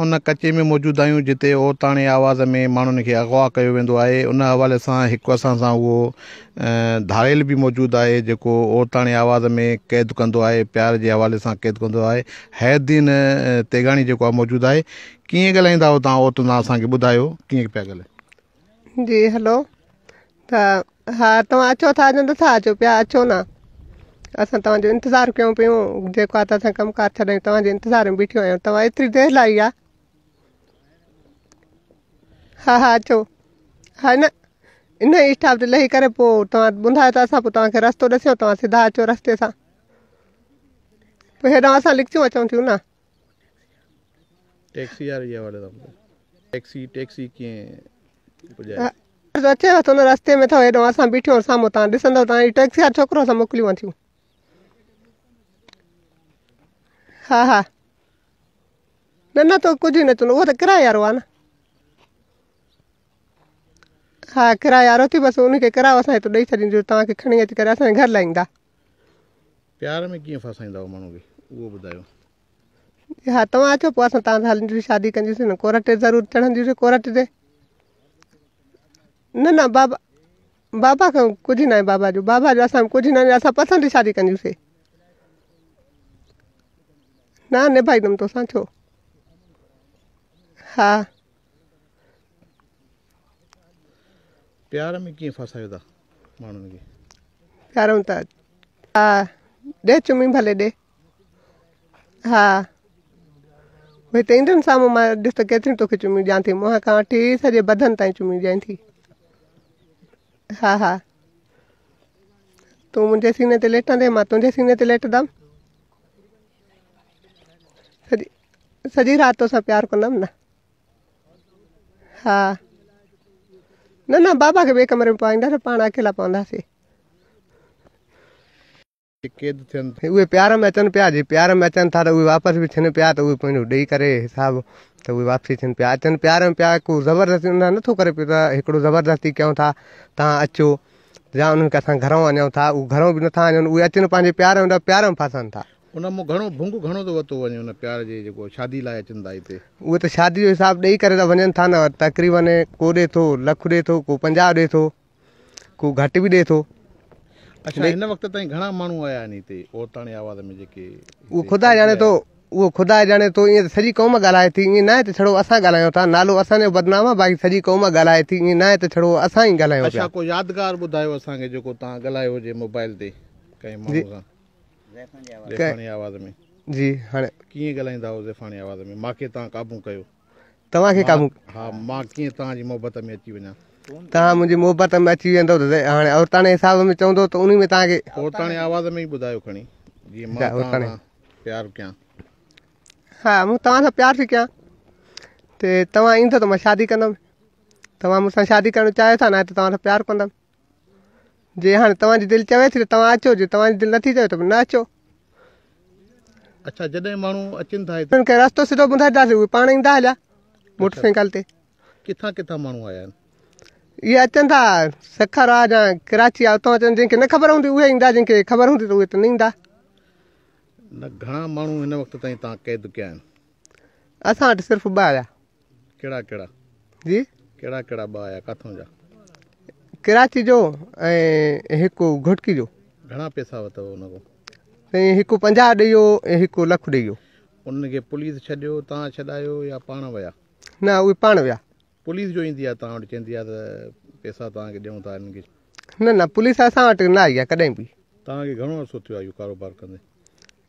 उन कचे में मौजूद आहियूं जिते औरताणे आवाज़ में माण्हुनि खे अगवा कयो वेंदो आहे। उन हवाले सां हिकु असां सां उहो धाड़ेल बि मौजूदु आहे जेको औरताणे आवाज़ में क़ैद कंदो आहे, प्यार जे हवाले सां क़ैद कंदो आहे। हैदीन तेगाणी जेको आहे मौजूदु आहे। कीअं ॻाल्हाईंदा हो तव्हां औरतुनि सां, असांखे ॿुधायो कीअं पिया ॻाल्हायो? जी हेलो, त हा तव्हां अचो था अॼु नथा अचो पिया, अचो न, असां तव्हांजो इंतज़ारु कयूं पियूं। जेको आहे त असां कमकार छॾायूं, तव्हांजे इंतज़ार में बीठियूं आहियूं। तव्हां एतिरी देरि लाइ आहे? हा हा अचो। हा इन स्टाफ ते लही करे पोइ तव्हां ॿुधायो त असां पोइ तव्हांखे रस्तो ॾिसियो, तव्हां सिधा अचो रस्ते सां, पोइ हेॾां असां लिखियूं अचूं थियूं न। टैक्सी वारे जे हवाले सां टैक्सी कीअं अचेव थो न, रस्ते में अथव, हेॾो असां बीठियूं साम्हूं, तव्हां ॾिसंदव, तव्हां टैक्सी वारो छोकिरो असां मोकिलियूं थियूं। हा हा न न, तो कुझु न चवंदो, उहो त किराए वारो आहे न। हा किराए वारो थी, बसि उनखे किरायो असां हिते ॾेई छॾींदो, तव्हांखे खणी अची करे असांजे घर लाहींदा। प्यार में कीअं फसाईंदा माण्हू खे उहो ॿुधायो? हा तव्हां अचो, पोइ असां तव्हां सां हलंदी शादी कंदासीं न, कोर्ट ते ज़रूरु चढ़ंदीसीं कोर्ट ते। न न बाबा खां कुझु न आहे, बाबा जो असां कुझु न आहे, असां पसंदि शादी कंदासीं। न निभाईंदुमि तोसां छो। हा प्यार में कीअं फसायो था माण्हुनि खे? प्यार में त हा ॾे चुमी भले ॾे। हा हिते ईंदुमि साम्हूं, मां ॾिस त केतिरियूं तोखे चुमियूं ॾियां थी, मुंहं खां वठी सॼे बदन ताईं चुमियूं ॾियां थी। हा हा तूं मुंहिंजे सीने ते लेटंदे, मां तुंहिंजे सीने ते लेटंदमि। सॼी राति तोसां प्यारु कंदमि न। हा न न, बाबा खे ॿिए कमरे में पवाईंदासीं, पाण अकेला पवंदासीं। उहे प्यार में अचनि पिया, जे प्यार में अचनि था त उहे वापसि बि थियनि पिया, त उहे पंहिंजो ॾेई करे हिसाबु त उहे वापसी थियनि पिया। अचनि प्यार में पिया, को ज़बरदस्ती उन नथो करे पियो त हिकिड़ो ज़बरदस्ती कयूं था तव्हां अचो, या उन्हनि खे असां घरों वञूं था, उहे घरों बि नथा वञनि, उहे अचनि पंहिंजे प्यार में, प्यार में फासनि था। उन मां घणो भुंग घणो थो वरितो वञे उन प्यार जे जेको शादी लाइ अचनि था हिते। उहे त शादी जो हिसाबु ॾेई करे त वञनि था न, तक़रीबन को ॾिए थो लखु ॾिए थो, को 50 ॾिए थो, को घटि बि ॾिए थो। अच्छा हिन वक़्त ताईं घणा माण्हू आया आहिनि हिते औरताणे आवाज़ में जेके? उहो ख़ुदा ॼाणे थो, उहो ख़ुदा ॼाणे थो। ईअं त सॼी क़ौम ॻाल्हाए थी, ईअं न आहे त छड़ो असां ॻाल्हायूं था, नालो असांजो बदनाम आहे, बाक़ी सॼी क़ौम ॻाल्हाए थी, ईअं न आहे त छड़ो असां ई ॻाल्हायूं। अच्छा को यादगार ॿुधायो असांखे जेको तव्हां ॻाल्हायो हुजे मोबाइल ते कंहिं माण्हू सां ज़ैफ़ानी आवाज़ में? जी हाणे कीअं ॻाल्हाईंदा हो ज़ैफ़ानी आवाज़ में? मूंखे तव्हां क़ाबू कयो, तव्हांखे क़ाबू? हा मां कीअं तव्हांजी मोहबत में अची वञा? तव्हां मुंहिंजी मोहबत में अची वेंदव त हाणे औरताणे हिसाब में चवंदो त उन में तव्हांखे औरताणे आवाज़ में ई ॿुधायो खणी, जीअं मां तव्हां सां प्यारु कयां। हा मूं तव्हां सां प्यारु थी कयां, ते तव्हां ईंदो त मां शादी कंदमि। तव्हां मूंसां शादी करणु चाहियो था न, त तव्हां सां प्यारु कंदमि। जे हाणे तव्हांजी दिलि चवे थी त तव्हां अचो, जे तव्हांजी दिलि नथी चवे त न अचो। अच्छा जॾहिं माण्हू अचनि था हिते, उन्हनि खे रस्तो सिधो ॿुधाईंदासीं, उहे पाण ईंदा हलिया मोटरसाइकिल ते। किथां किथां माण्हू आया आहिनि? इहे अचनि था सखर आहे या कराची आहे, उतां अचनि, जंहिंखे न ख़बर हूंदी उहे ईंदा, जंहिंखे ख़बर हूंदी त उहे त न ईंदा। न घणा माण्हू हिन वक़्त ताईं तव्हां क़ैद कया आहिनि? असां वटि सिर्फ़ु 2 आया। कहिड़ा कहिड़ा? जी कहिड़ा कहिड़ा 2 आया, किथां जा? कराची जो ऐं हिकु घुटकी जो। घणा पैसा वरितव हुन खां? ऐं हिकु 50 ॾेई वियो ऐं हिकु लखु ॾेई वियो। उनखे पुलिस छॾियो, तव्हां छॾायो या पाण विया? न उहे पाण विया। पुलिस जो ईंदी आहे तव्हां वटि, चवंदी आहे त पैसा तव्हांखे ॾियूं था हिननि खे? न न पुलिस असां वटि न आई आहे कॾहिं बि। तव्हांखे घणो अर्सो थियो आहे इहो कारोबार कंदे?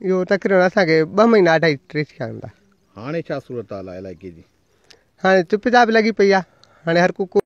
इहो तक़रीबन असांखे 2 महीना 2.5 थी विया हूंदा। हाणे छा सूरत हाल आहे इलाइक़े जी? हाणे चुपचाप लॻी पई आहे, हाणे हर को